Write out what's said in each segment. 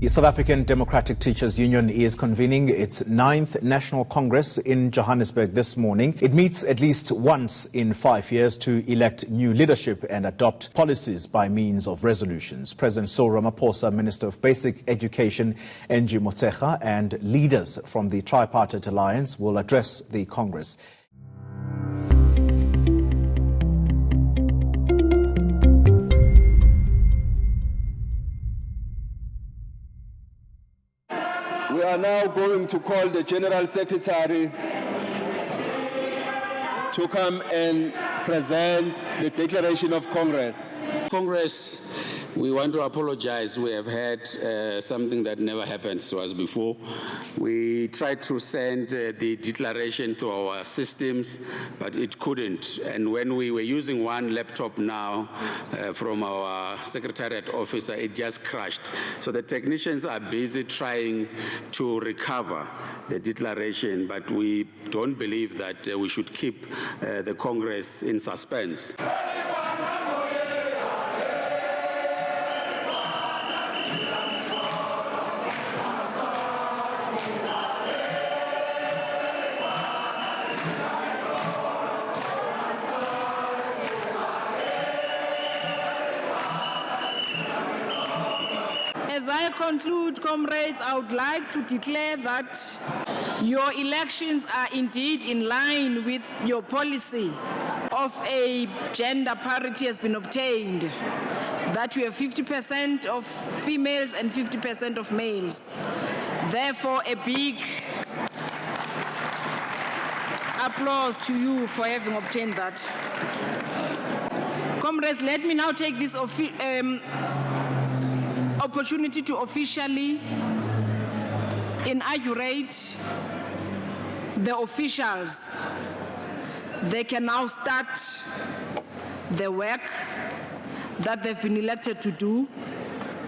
The South African Democratic Teachers Union is convening its 9th National Congress in Johannesburg this morning. It meets at least once in 5 years to elect new leadership and adopt policies by means of resolutions. President Cyril Ramaphosa, Minister of Basic Education Angie Motshekga, and leaders from the Tripartite Alliance will address the Congress. We are now going to call the General Secretary to come and present the Declaration of Congress. Congress, we want to apologize. We have had something that never happened to us before. We tried to send the declaration to our systems, but it couldn't. And when we were using one laptop now from our Secretariat officer, it just crashed. So the technicians are busy trying to recover the declaration, but we don't believe that we should keep the Congress in suspense. As I conclude, comrades, I would like to declare that your elections are indeed in line with your policy of a gender parity has been obtained, that we have 50% of females and 50% of males. Therefore, a big applause to you for having obtained that. Comrades, let me now take this opportunity to officially inaugurate the officials. They can now start the work that they've been elected to do,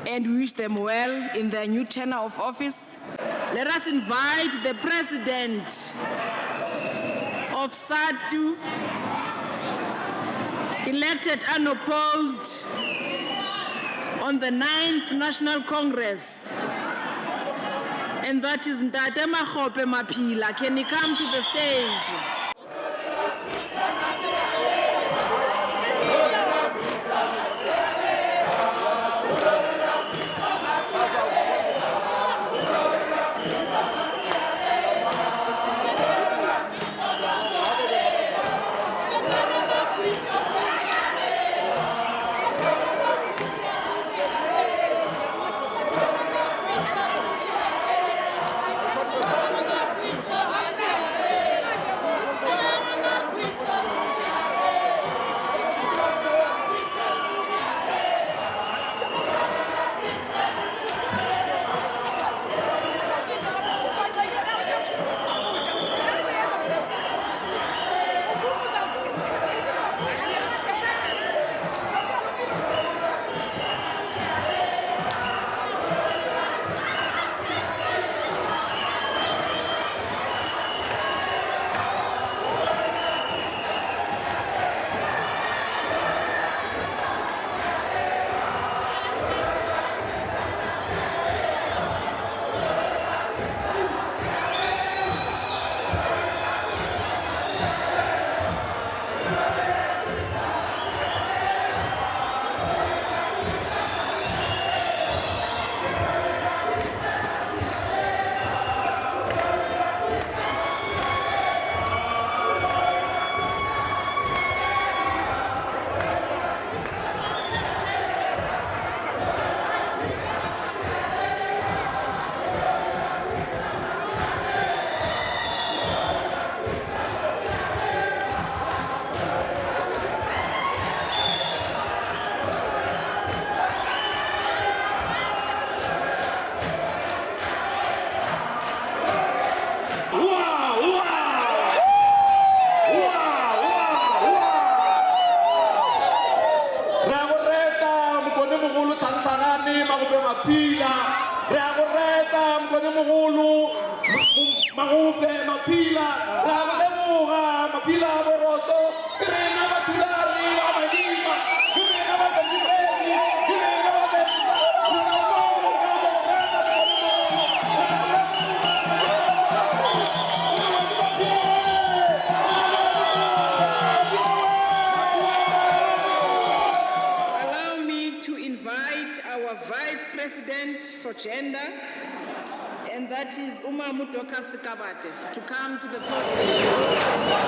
and we wish them well in their new tenure of office. Let us invite the President of Sadtu, elected unopposed on the 9th National Congress, and that is Ntate Makgope Maphila. Can he come to the stage? President for Gender, and that is Umamu Dokas Kabate, to come to the podium.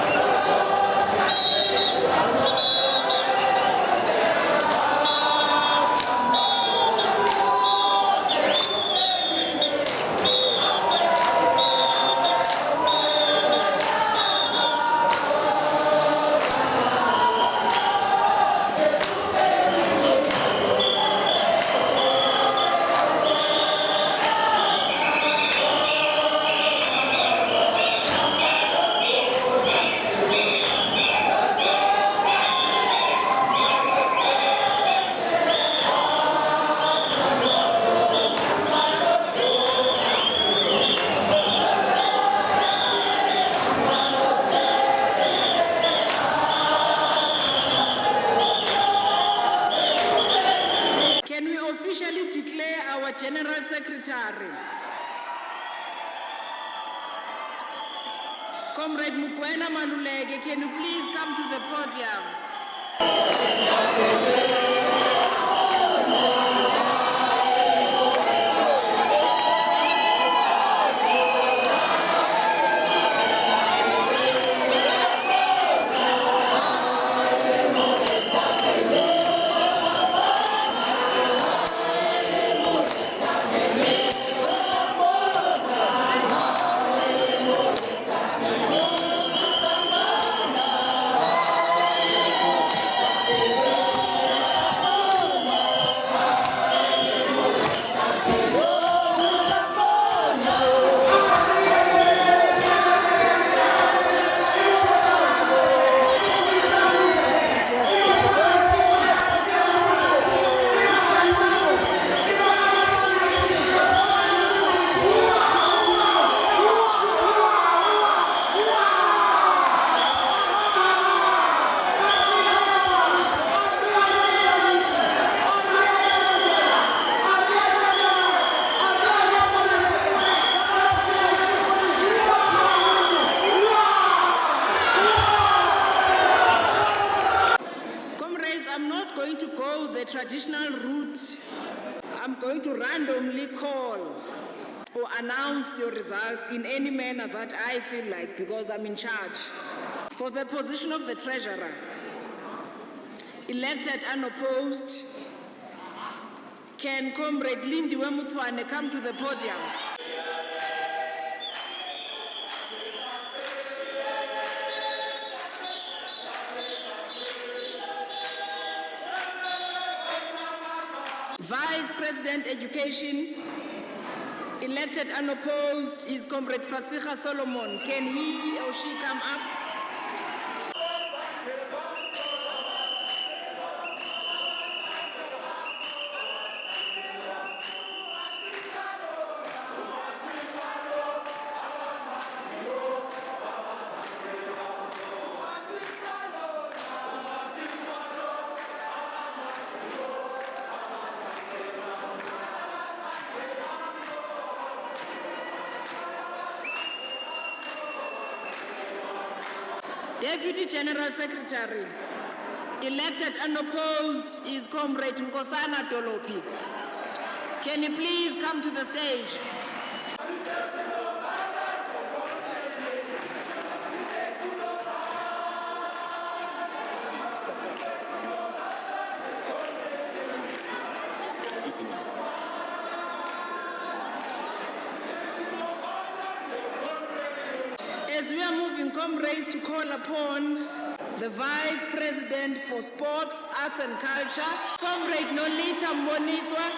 General Secretary, Comrade Mukwena Maluleke, can you please come to the podium? Traditional route, I'm going to randomly call or announce your results in any manner that I feel like, because I'm in charge. For the position of the treasurer, elected unopposed, can Comrade Lindiwe Mutswane come to the podium? Vice President Education, elected unopposed, is Comrade Fasiha Solomon. Can he or she come up? Deputy General Secretary, elected unopposed, is Comrade Nkosana Dolopi. Can you please come to the stage? As we are moving, comrades, to call upon the Vice President for Sports, Arts and Culture, Comrade Nolita Mboniswa.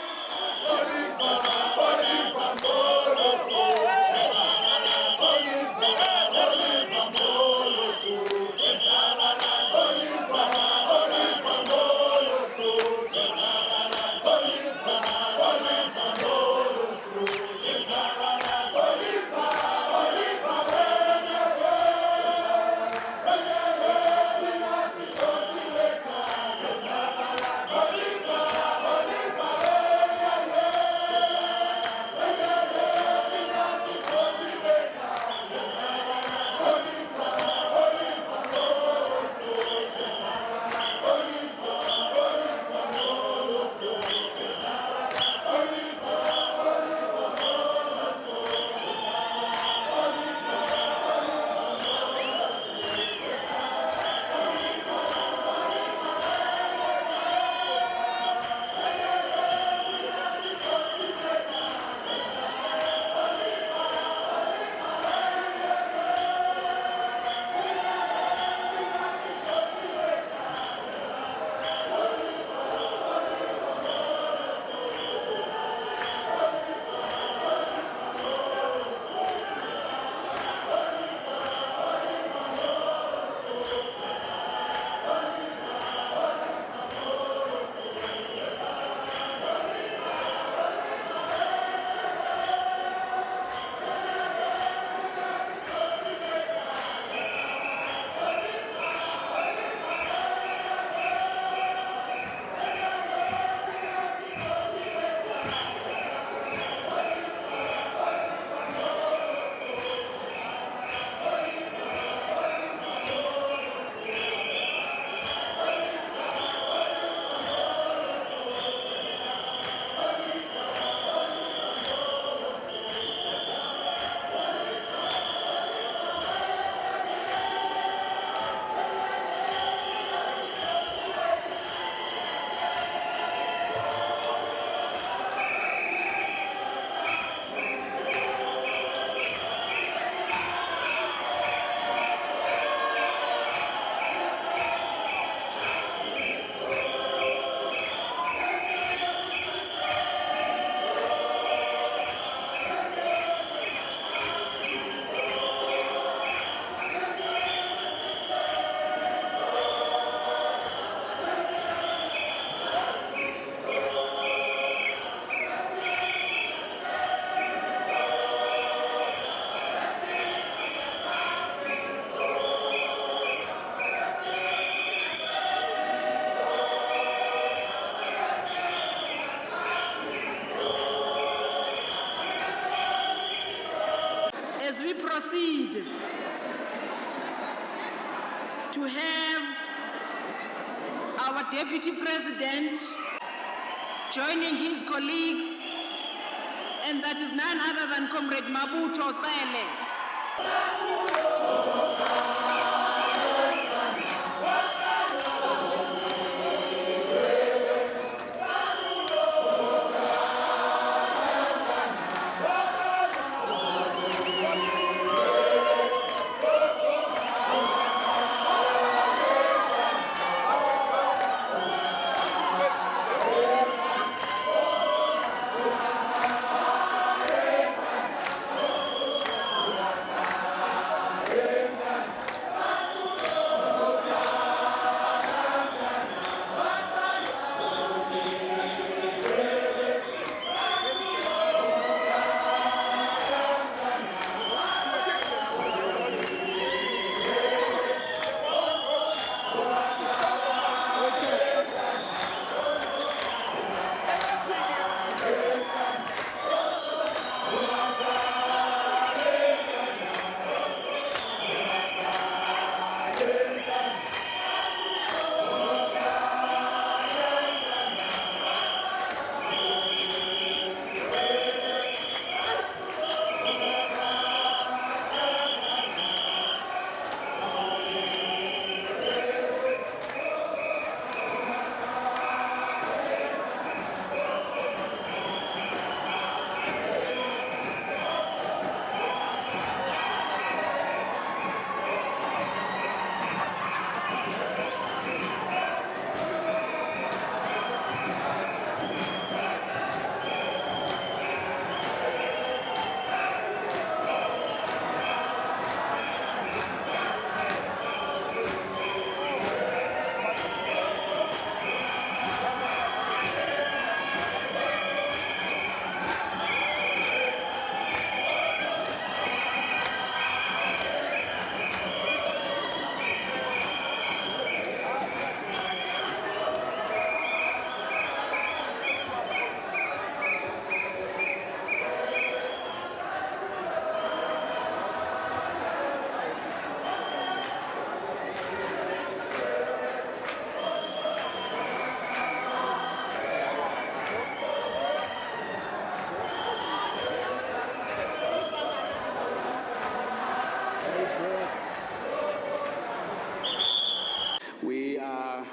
proceed to have our Deputy President joining his colleagues, and that is none other than Comrade Mabuto Cele.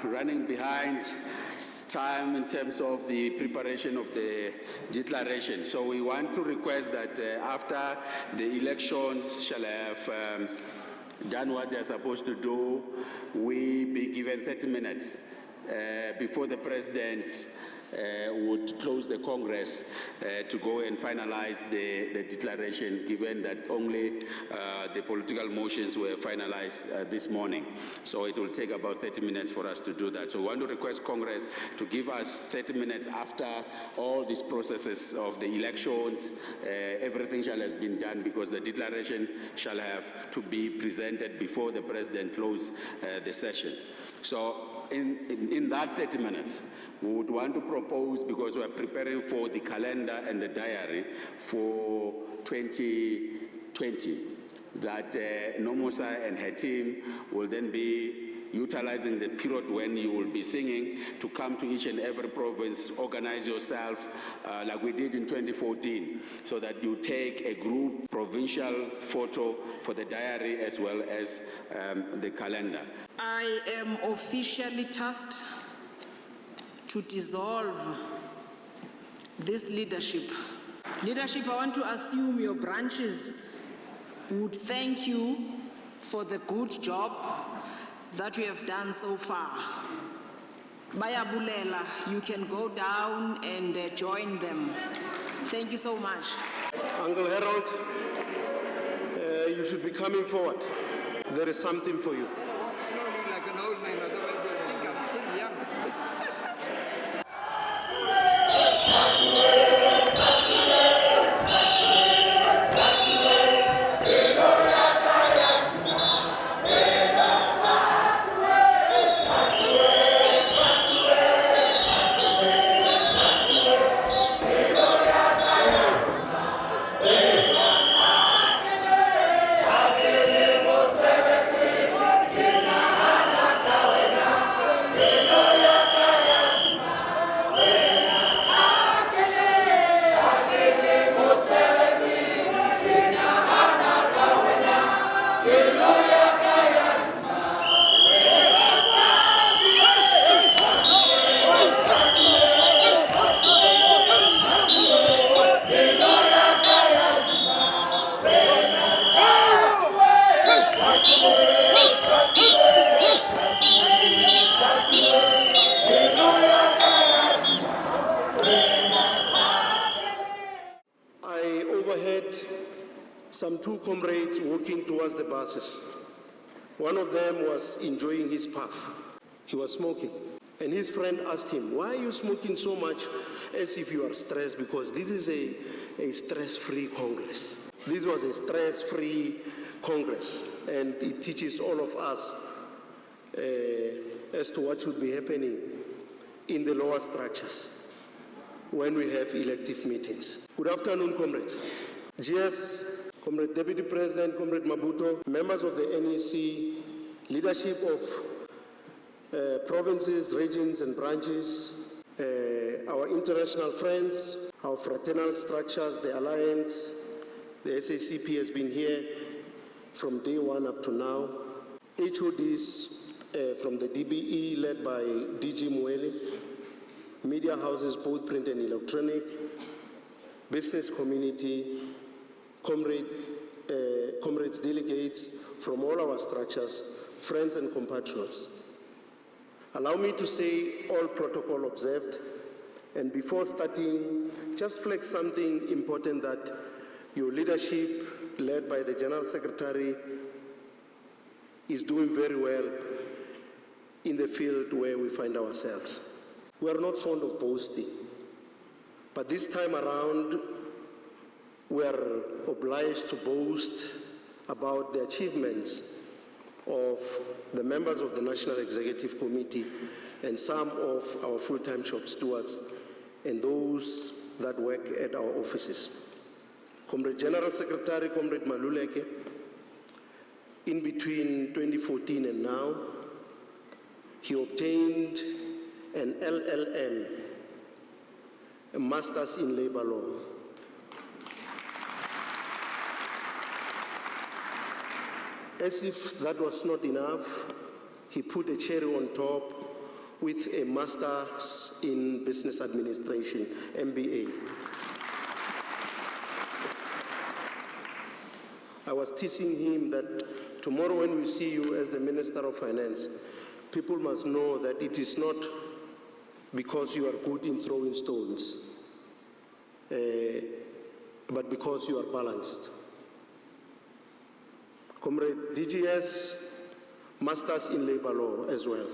Running behind time in terms of the preparation of the declaration. So we want to request that after the elections shall have done what they're supposed to do, we be given 30 minutes before the President would close the Congress to go and finalize the declaration, given that only the political motions were finalized this morning. So it will take about 30 minutes for us to do that. So we want to request Congress to give us 30 minutes after all these processes of the elections, everything shall has been done, because the declaration shall have to be presented before the President close the session. So in that 30 minutes, we would want to propose, because we're preparing for the calendar and the diary for 2020, that Nomusa and her team will then be utilizing the period when you will be singing to come to each and every province, organize yourself like we did in 2014, so that you take a group provincial photo for the diary as well as the calendar. I am officially tasked to dissolve this leadership. Leadership, I want to assume your branches would thank you for the good job that we have done so far. Bayabulela, you can go down and join them. Thank you so much. Uncle Harold, you should be coming forward. There is something for you. Slowly like an old man, otherwise they'll think I'm still young. two comrades walking towards the buses. One of them was enjoying his puff. He was smoking. And his friend asked him, "Why are you smoking so much as if you are stressed?" Because this is a stress-free Congress. This was a stress-free Congress, and it teaches all of us as to what should be happening in the lower structures when we have elective meetings. Good afternoon, comrades. GS, Comrade Deputy President, Comrade Mabuto, members of the NEC, leadership of provinces, regions, and branches, our international friends, our fraternal structures, the Alliance, the SACP has been here from day one up to now. HODs from the DBE led by DG Mweli, media houses, both print and electronic, business community, comrades, delegates from all our structures, friends and compatriots. Allow me to say all protocol observed, and before starting, just flag something important that your leadership, led by the General Secretary, is doing very well in the field where we find ourselves. We are not fond of boasting, but this time around, we are obliged to boast about the achievements of the members of the National Executive Committee and some of our full-time shop stewards and those that work at our offices. Comrade General Secretary, Comrade Maluleke, in between 2014 and now, he obtained an LLM, a Master's in Labor Law. As if that was not enough, he put a cherry on top with a Master's in Business Administration, MBA. I was teasing him that tomorrow when we see you as the Minister of Finance, people must know that it is not because you are good in throwing stones, but because you are balanced. Comrade DGS, Masters in Labor Law as well.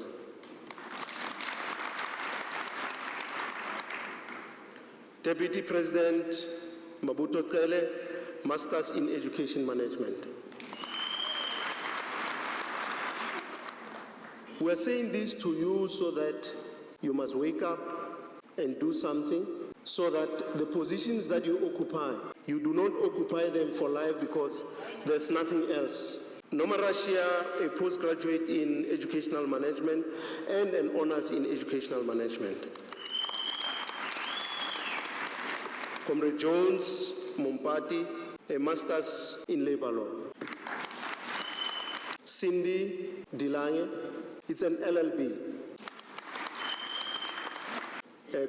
Deputy President Mabuto Tele, Masters in Education Management. We are saying this to you so that you must wake up and do something, so that the positions that you occupy, you do not occupy them for life because there's nothing else. Noma Rashia, a postgraduate in educational management and an honors in educational management. Comrade Jones Mompati, a master's in labor law. Cindy Dilange, it's an LLB.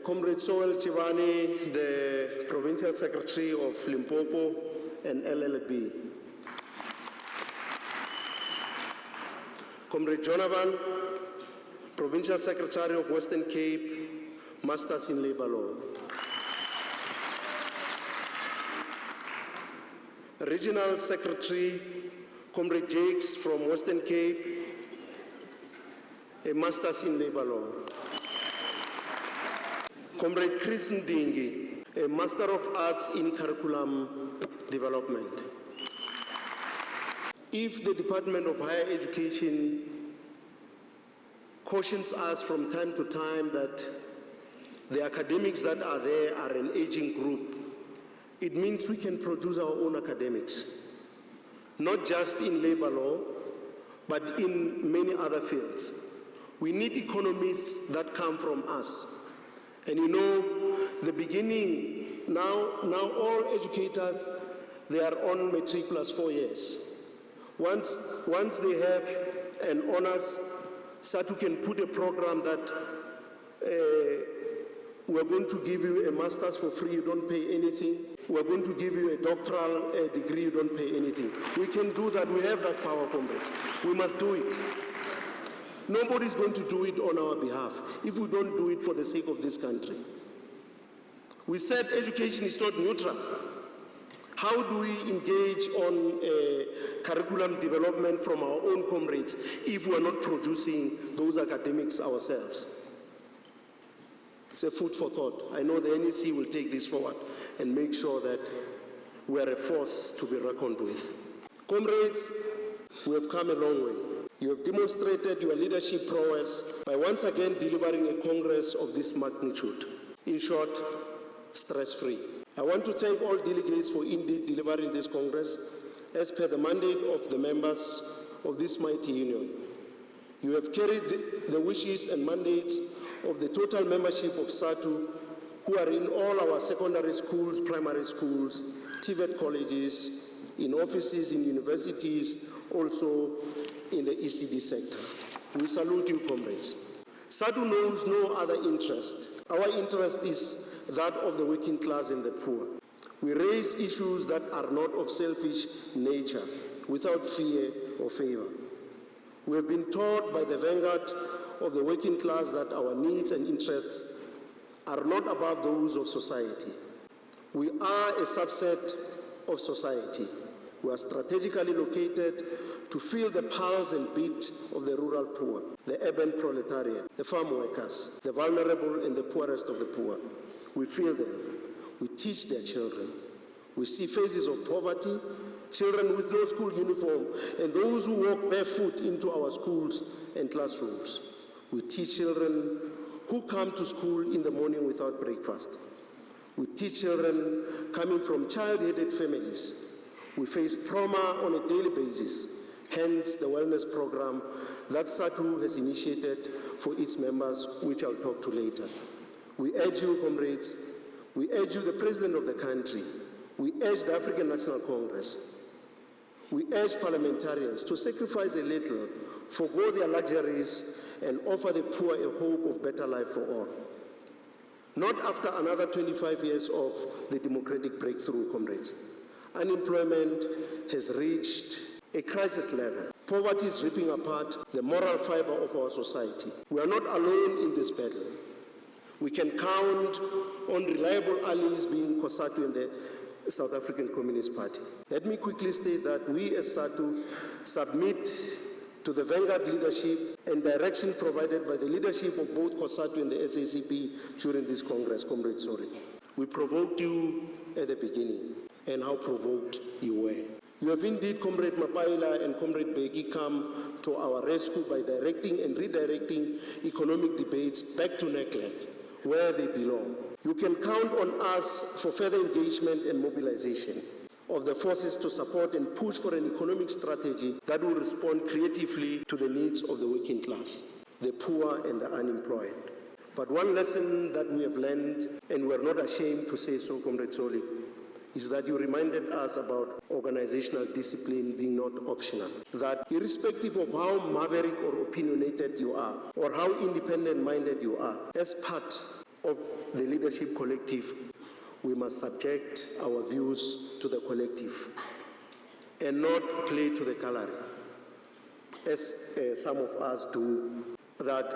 Comrade Soel Chivani, the Provincial Secretary of Limpopo, an LLB. Comrade Jonathan, Provincial Secretary of Western Cape, Masters in Labor Law. Regional Secretary, Comrade Jakes from Western Cape, a Masters in Labor Law. Comrade Chris Ndingi, a Master of Arts in Curriculum Development. If the Department of Higher Education cautions us from time to time that the academics that are there are an aging group, it means we can produce our own academics, not just in labor law, but in many other fields. We need economists that come from us. And you know, the beginning, now all educators, they are on matric plus 4 years. Once they have an honors, Sadtu can put a program that we're going to give you a master's for free, you don't pay anything. We're going to give you a doctoral degree, you don't pay anything. We can do that, we have that power, comrades. We must do it. Nobody's going to do it on our behalf if we don't do it for the sake of this country. We said education is not neutral. How do we engage on curriculum development from our own comrades if we are not producing those academics ourselves? It's a food for thought. I know the NEC will take this forward and make sure that we are a force to be reckoned with. Comrades, we have come a long way. You have demonstrated your leadership prowess by once again delivering a Congress of this magnitude. In short, stress-free. I want to thank all delegates for indeed delivering this Congress as per the mandate of the members of this mighty union. You have carried the wishes and mandates of the total membership of Sadtu, who are in all our secondary schools, primary schools, TVET colleges, in offices, in universities, also in the ECD sector. We salute you, comrades. Sadtu knows no other interest. Our interest is that of the working class and the poor. We raise issues that are not of selfish nature, without fear or favor. We have been taught by the vanguard of the working class that our needs and interests are not above those of society. We are a subset of society. We are strategically located to feel the pulse and beat of the rural poor, the urban proletariat, the farm workers, the vulnerable and the poorest of the poor. We feel them. We teach their children. We see faces of poverty, children with no school uniform, and those who walk barefoot into our schools and classrooms. We teach children who come to school in the morning without breakfast. We teach children coming from child-headed families. We face trauma on a daily basis, hence the wellness program that Sadtu has initiated for its members, which I'll talk to later. We urge you, comrades, we urge you, the President of the country, we urge the African National Congress, we urge parliamentarians to sacrifice a little, forgo their luxuries, and offer the poor a hope of better life for all. Not after another 25 years of the democratic breakthrough, comrades. Unemployment has reached a crisis level. Poverty is ripping apart the moral fiber of our society. We are not alone in this battle. We can count on reliable allies being COSATU and the South African Communist Party. Let me quickly state that we as Sadtu submit to the vanguard leadership and direction provided by the leadership of both COSATU and the SACP during this Congress, Comrade Sori. We provoked you at the beginning, and how provoked you were. You have indeed, Comrade Mapaila and Comrade Beki, come to our rescue by directing and redirecting economic debates back to NECLEC, where they belong. You can count on us for further engagement and mobilization of the forces to support and push for an economic strategy that will respond creatively to the needs of the working class, the poor and the unemployed. But one lesson that we have learned, and we are not ashamed to say so, Comrade Soli, is that you reminded us about organizational discipline being not optional. That irrespective of how maverick or opinionated you are, or how independent-minded you are, as part of the leadership collective, we must subject our views to the collective and not play to the gallery, as some of us do, that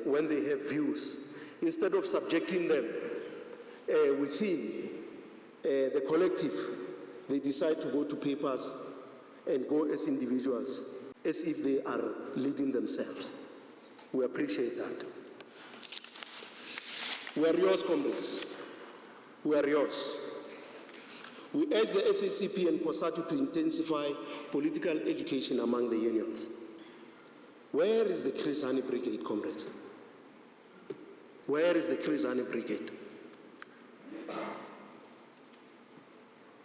when they have views, instead of subjecting them within the collective, they decide to go to papers and go as individuals, as if they are leading themselves. We appreciate that. We are yours, comrades. We are yours. We urge the SACP and COSATU to intensify political education among the unions. Where is the Chris Hani Brigade, comrades? Where is the Chris Hani Brigade?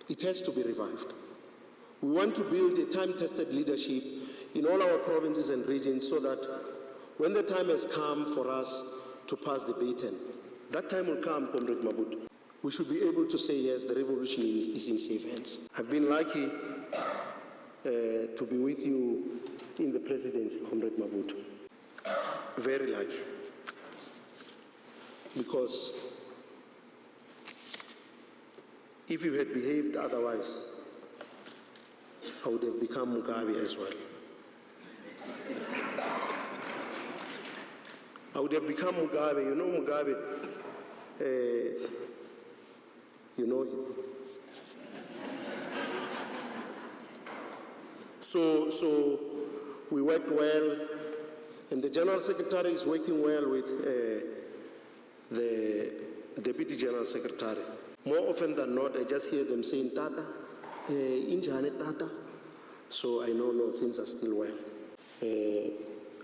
It has to be revived. We want to build a time-tested leadership in all our provinces and regions so that when the time has come for us to pass the baton, that time will come, Comrade Mabutu. We should be able to say, yes, the revolution is in safe hands. I've been lucky to be with you in the presidency, Comrade Mabutu. Very lucky. Because if you had behaved otherwise, I would have become Mugabe as well. I would have become Mugabe. You know Mugabe, you know him. So we worked well, and the General Secretary is working well with the Deputy General Secretary. More often than not, I just hear them saying, Tata, injane Tata. So I know, no, things are still well.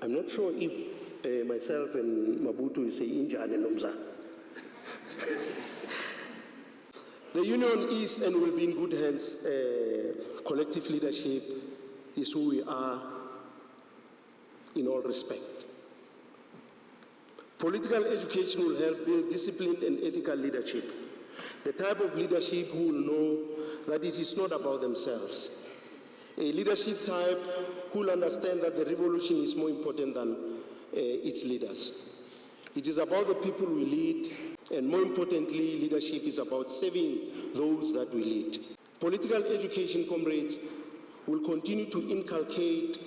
I'm not sure if myself and Mabutu will say injane nomza. The union is and will be in good hands. Collective leadership is who we are in all respect. Political education will help build disciplined and ethical leadership. The type of leadership who will know that it is not about themselves. A leadership type who will understand that the revolution is more important than its leaders. It is about the people we lead, and more importantly, leadership is about serving those that we lead. Political education, comrades, will continue to inculcate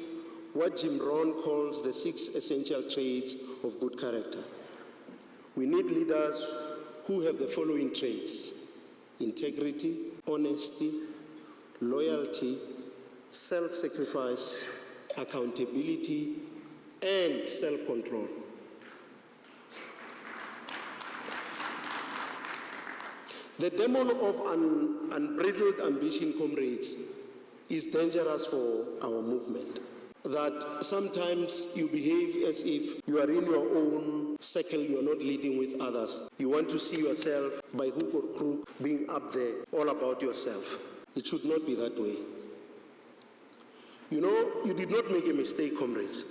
what Jim Rohn calls the 6 essential traits of good character. We need leaders who have the following traits: integrity, honesty, loyalty, self-sacrifice, accountability, and self-control. The demon of unbridled ambition, comrades, is dangerous for our movement. That sometimes you behave as if you are in your own circle, you are not leading with others. You want to see yourself by hook or crook being up there, all about yourself. It should not be that way. You know, you did not make a mistake, comrades,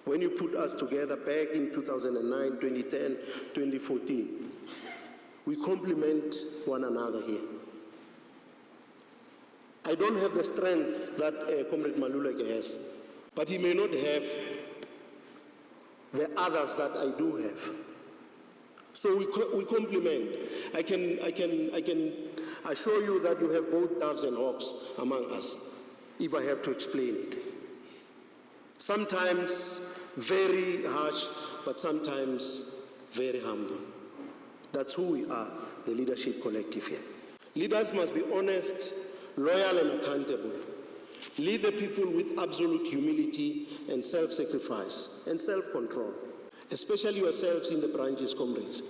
when you put us together back in 2009, 2010, 2014. We complement one another here. I don't have the strengths that Comrade Maluleke has, but he may not have the others that I do have. So we complement. I can assure you that you have both doves and hawks among us, if I have to explain it. Sometimes very harsh, but sometimes very humble. That's who we are, the leadership collective here. Leaders must be honest, loyal, and accountable. Lead the people with absolute humility and self-sacrifice and self-control, especially yourselves in the branches, comrades.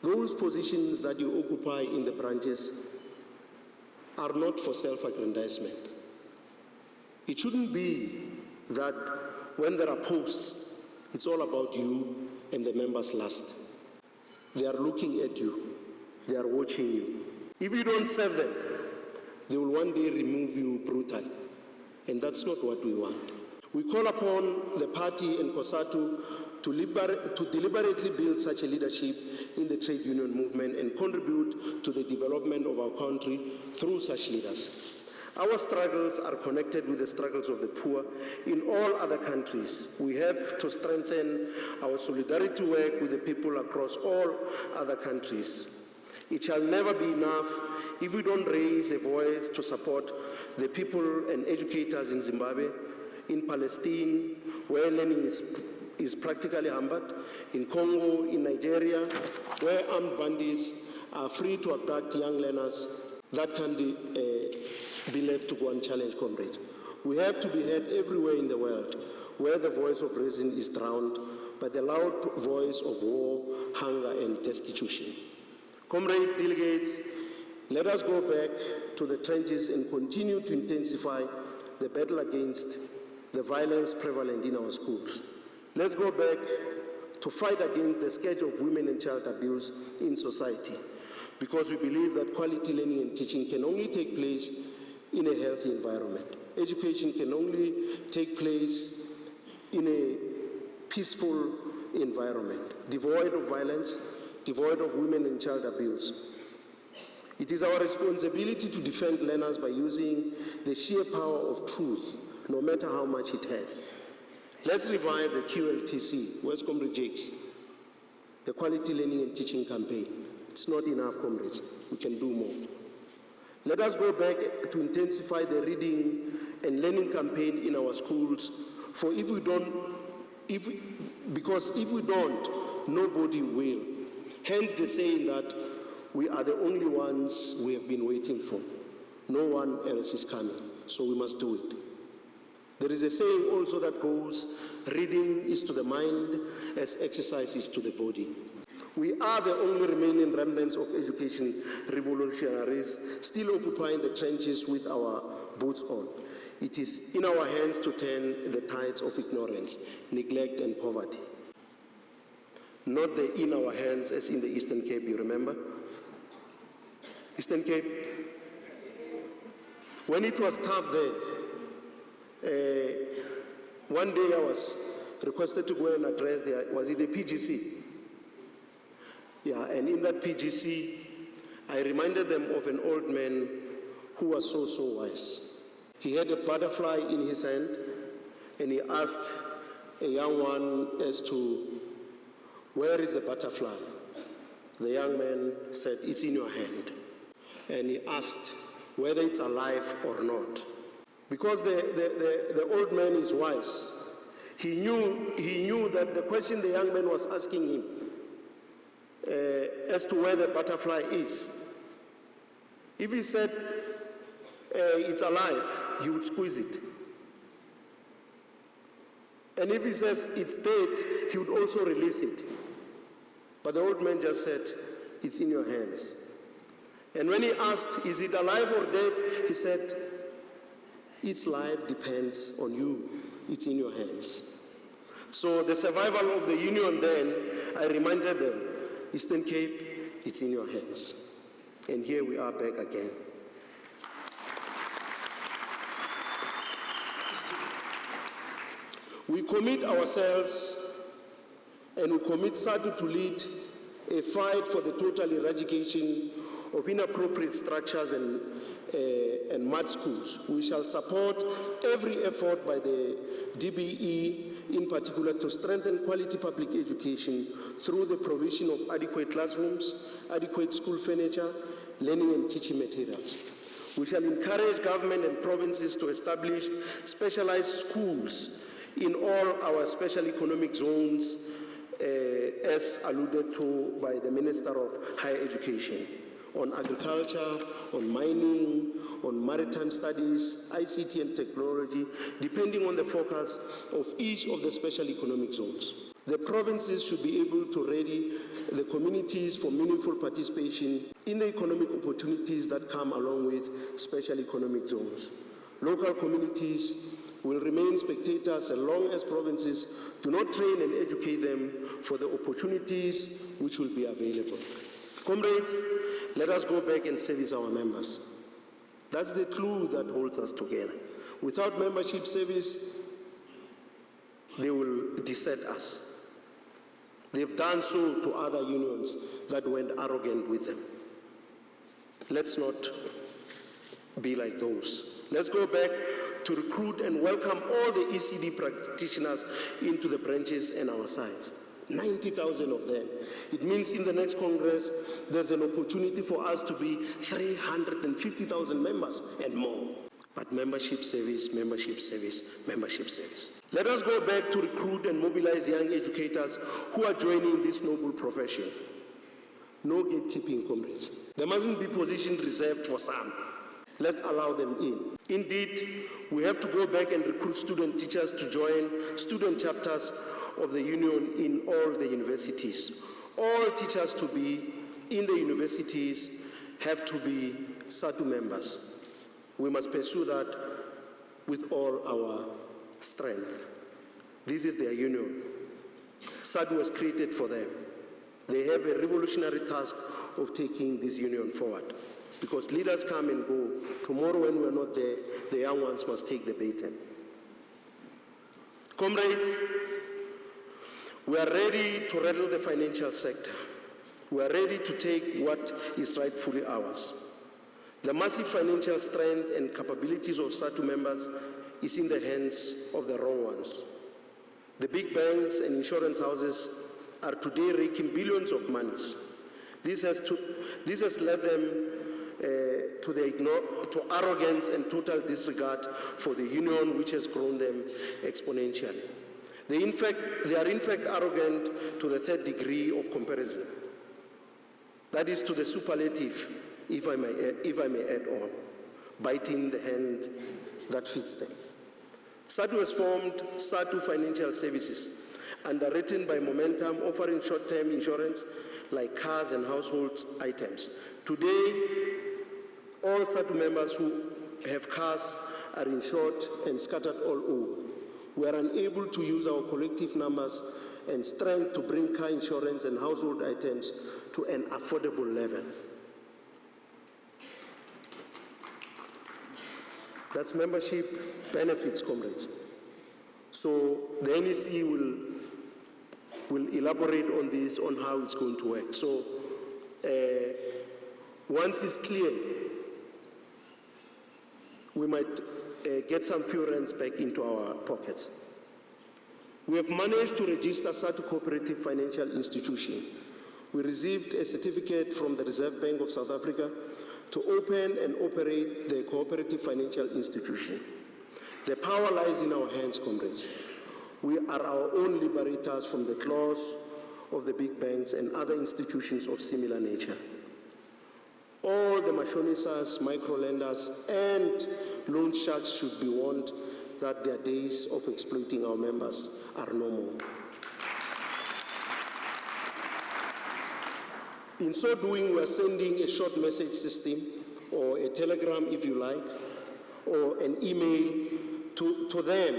Those positions that you occupy in the branches are not for self-aggrandizement. It shouldn't be that when there are posts, it's all about you and the members last. They are looking at you. They are watching you. If you don't serve them, they will one day remove you brutally. And that's not what we want. We call upon the party and COSATU to deliberately build such a leadership in the trade union movement and contribute to the development of our country through such leaders. Our struggles are connected with the struggles of the poor in all other countries. We have to strengthen our solidarity work with the people across all other countries. It shall never be enough if we don't raise a voice to support the people and educators in Zimbabwe, in Palestine, where learning is practically hampered, in Congo, in Nigeria, where armed bandits are free to abduct young learners that can be left to go and challenge comrades. We have to be heard everywhere in the world where the voice of reason is drowned by the loud voice of war, hunger, and destitution. Comrade delegates, let us go back to the trenches and continue to intensify the battle against the violence prevalent in our schools. Let's go back to fight against the scourge of women and child abuse in society, because we believe that quality learning and teaching can only take place in a healthy environment. Education can only take place in a peaceful environment, devoid of violence, devoid of women and child abuse. It is our responsibility to defend learners by using the sheer power of truth, no matter how much it hurts. Let's revive the QLTC, West Comrade Jakes, the Quality Learning and Teaching Campaign. It's not enough, comrades. We can do more. Let us go back to intensify the reading and learning campaign in our schools, because if we don't, nobody will. Hence the saying that we are the only ones we have been waiting for. No one else is coming. so we must do it. There is a saying also that goes, reading is to the mind as exercise is to the body. We are the only remaining remnants of education revolutionaries still occupying the trenches with our boots on. It is in our hands to turn the tides of ignorance, neglect, and poverty. Not the in our hands as in the Eastern Cape, you remember? Eastern Cape. When it was tough there, one day I was requested to go and address there, was it a PGC? Yeah, and in that PGC, I reminded them of an old man who was so wise. He had a butterfly in his hand, and he asked a young one as to, where is the butterfly? The young man said, it's in your hand. And he asked whether it's alive or not. Because the old man is wise, he knew that the question the young man was asking him as to where the butterfly is, if he said it's alive, he would squeeze it. And if he says it's dead, he would also release it. But the old man just said, it's in your hands. And when he asked, is it alive or dead? He said, its life depends on you. It's in your hands. So the survival of the Union then, I reminded them, Eastern Cape, it's in your hands. And here we are back again. We commit ourselves and we commit Sadtu to lead a fight for the total eradication of inappropriate structures and mud schools. We shall support every effort by the DBE, in particular, to strengthen quality public education through the provision of adequate classrooms, adequate school furniture, learning and teaching materials. We shall encourage government and provinces to establish specialized schools in all our special economic zones, as alluded to by the Minister of Higher Education, on agriculture, on mining, on maritime studies, ICT and technology, depending on the focus of each of the special economic zones. The provinces should be able to ready the communities for meaningful participation in the economic opportunities that come along with special economic zones. Local communities will remain spectators as long as provinces do not train and educate them for the opportunities which will be available. Comrades, let us go back and service our members. That's the glue that holds us together. Without membership service, they will desert us. They've done so to other unions that went arrogant with them. Let's not be like those. Let's go back to recruit and welcome all the ECD practitioners into the branches and our sites. 90,000 of them. It means in the next Congress, there's an opportunity for us to be 350,000 members and more. But membership service, membership service, membership service. Let us go back to recruit and mobilize young educators who are joining this noble profession. No gatekeeping, comrades. There mustn't be position reserved for some. Let's allow them in. Indeed, we have to go back and recruit student teachers to join student chapters of the union in all the universities. All teachers to be in the universities have to be Sadtu members. We must pursue that with all our strength. This is their union. Sadtu was created for them. They have a revolutionary task of taking this union forward. Because leaders come and go. Tomorrow when we're not there, the young ones must take the baton. Comrades, we are ready to rattle the financial sector. We are ready to take what is rightfully ours. The massive financial strength and capabilities of Sadtu members is in the hands of the wrong ones. The big banks and insurance houses are today raking billions of monies. This has led them to arrogance and total disregard for the union, which has grown them exponentially. They are in fact arrogant to the third degree of comparison. That is to the superlative, if I may add on, biting the hand that fits them. Sadtu has formed Sadtu Financial Services, underwritten by Momentum, offering short-term insurance like cars and household items. Today, all Sadtu members who have cars are insured and scattered all over. We are unable to use our collective numbers and strength to bring car insurance and household items to an affordable level. That's membership benefits, comrades. So the NEC will elaborate on this, on how it's going to work. So once it's clear, we might get some few rands back into our pockets. We have managed to register Sadtu Cooperative Financial Institution. We received a certificate from the Reserve Bank of South Africa to open and operate the cooperative financial institution. The power lies in our hands, comrades. We are our own liberators from the claws of the big banks and other institutions of similar nature. All the machonistas, micro-lenders, and loan sharks should be warned that their days of exploiting our members are no more. In so doing, we are sending a short message system, or a telegram if you like, or an email to them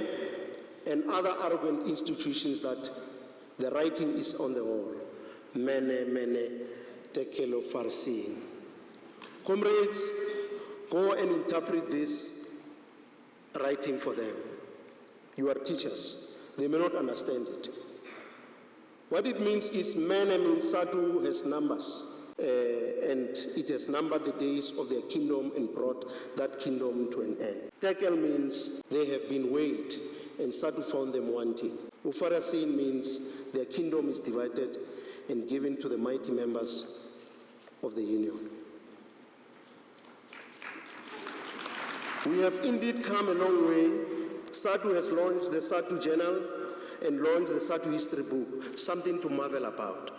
and other arrogant institutions that the writing is on the wall. Mene, tekelo farsi. Comrades, go and interpret this writing for them. You are teachers. They may not understand it. What it means is mene means Sadtu has numbers, and it has numbered the days of their kingdom and brought that kingdom to an end. Tekel means they have been weighed, and Sadtu found them wanting. Ufarasin means their kingdom is divided and given to the mighty members of the union. We have indeed come a long way. Sadtu has launched the Sadtu Journal and launched the Sadtu History Book, something to marvel about.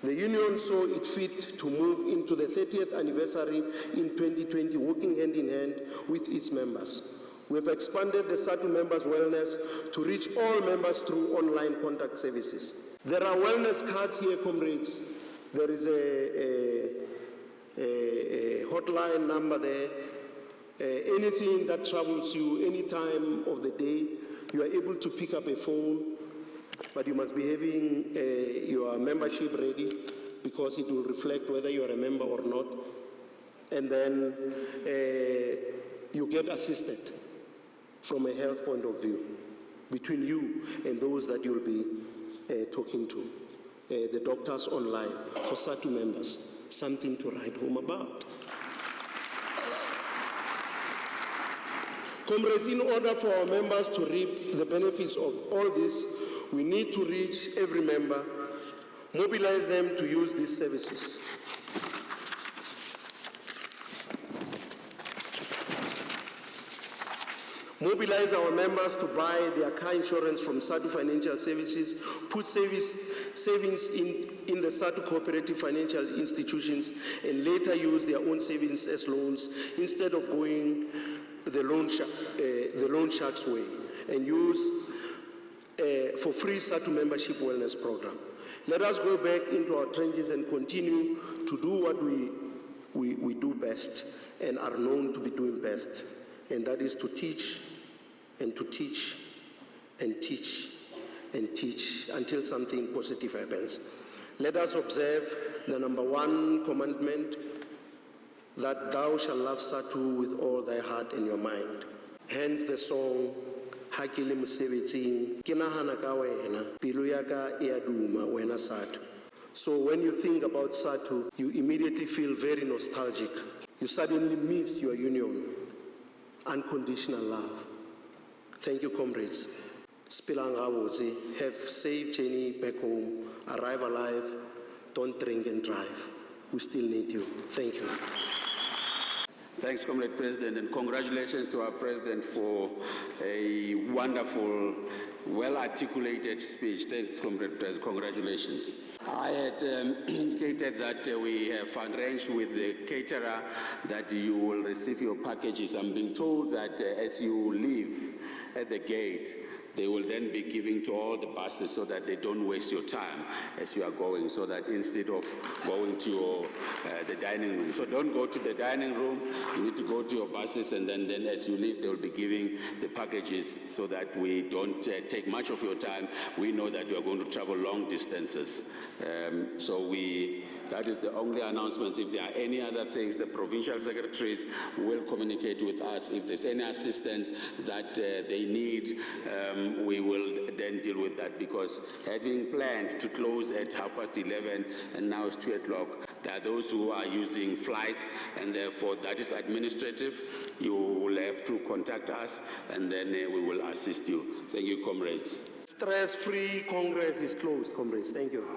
The union saw it fit to move into the 30th anniversary in 2020, working hand in hand with its members. We have expanded the Sadtu members' wellness to reach all members through online contact services. There are wellness cards here, comrades. There is a hotline number there. Anything that troubles you any time of the day, you are able to pick up a phone, but you must be having your membership ready because it will reflect whether you are a member or not. And then you get assisted from a health point of view between you and those that you'll be talking to. The doctors online for Sadtu members, something to write home about. Comrades, in order for our members to reap the benefits of all this, we need to reach every member, mobilize them to use these services. Mobilize our members to buy their car insurance from Sadtu Financial Services, put savings in the Sadtu Cooperative Financial Institutions, and later use their own savings as loans instead of going the loan sharks way, and use for free Sadtu membership wellness program. Let us go back into our trenches and continue to do what we do best and are known to be doing best, and that is to teach and to teach and teach and teach until something positive happens. Let us observe the number one commandment, that thou shalt love Sadtu with all thy heart and your mind. Hence the song, Ha ke le mosebetsing, ke nahana ka wena, pelo ya ka e a duma wena Sadtu. So when you think about Sadtu, you immediately feel very nostalgic. You suddenly miss your union. Unconditional love. Thank you, comrades. Spilang Awozi, have safe journey back home, arrive alive, don't drink and drive. We still need you. Thank you. Thanks, Comrade President, and congratulations to our President for a wonderful well-articulated speech. Thanks, Comrade Press. Congratulations. I had indicated that we have arranged with the caterer that you will receive your packages. I'm being told that as you leave at the gate, they will then be giving to all the buses so that they don't waste your time as you are going, so that instead of going to the dining room. So don't go to the dining room, you need to go to your buses, and then as you leave, they will be giving the packages so that we don't take much of your time. We know that you are going to travel long distances. That is the only announcements. If there are any other things, the provincial secretaries will communicate with us. If there's any assistance that they need, we will then deal with that, because having planned to close at 11:30 and now it's 2 o'clock, there are those who are using flights, and therefore that is administrative. You will have to contact us, and then we will assist you. Thank you, comrades. Stress-free Congress is closed, comrades. Thank you.